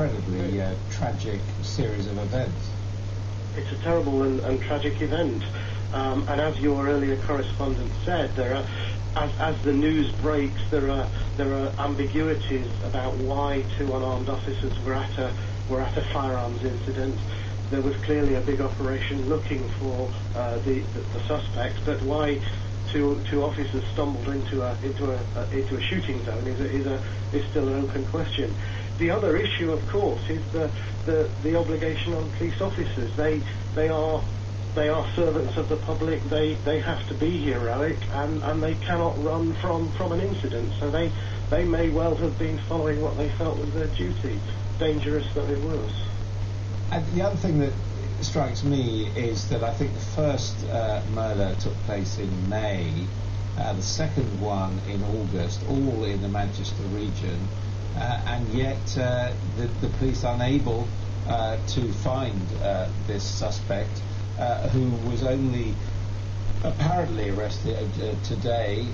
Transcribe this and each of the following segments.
incredibly tragic series of events. It's a terrible and tragic event. And as your earlier correspondent said, there are, as the news breaks, there are ambiguities about why two unarmed officers were at a firearms incident. There was clearly a big operation looking for the suspect, but why two officers stumbled into a shooting zone is still an open question. The other issue, of course, is the obligation on police officers. They are servants of the public. They have to be heroic, and they cannot run from an incident. So they may well have been following what they felt was their duty, dangerous though it was. And the other thing that strikes me is that I think the first murder took place in May, the second one in August, all in the Manchester region, and yet the police unable to find this suspect, who was only apparently arrested today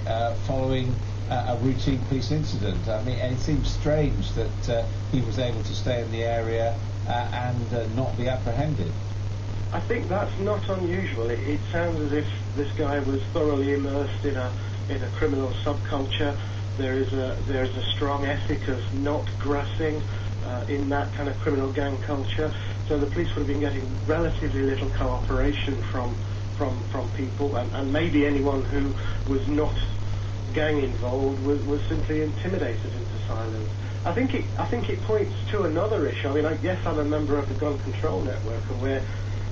following a routine police incident. I mean, and it seems strange that he was able to stay in the area and not be apprehended. I think that's not unusual. It sounds as if this guy was thoroughly immersed in a criminal subculture. There is a strong ethic of not grassing in that kind of criminal gang culture. So the police would have been getting relatively little cooperation from people, and maybe anyone who was not gang involved was simply intimidated into silence. I think it points to another issue. I mean, I guess I'm a member of the Gun Control Network, and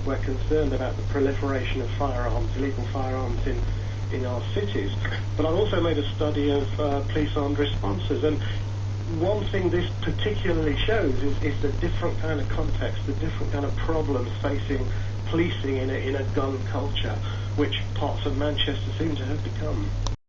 we're concerned about the proliferation of firearms, illegal firearms in our cities. But I've also made a study of police armed responses, and one thing this particularly shows is the different kind of context, the different kind of problems facing policing in a gun culture, which parts of Manchester seem to have become.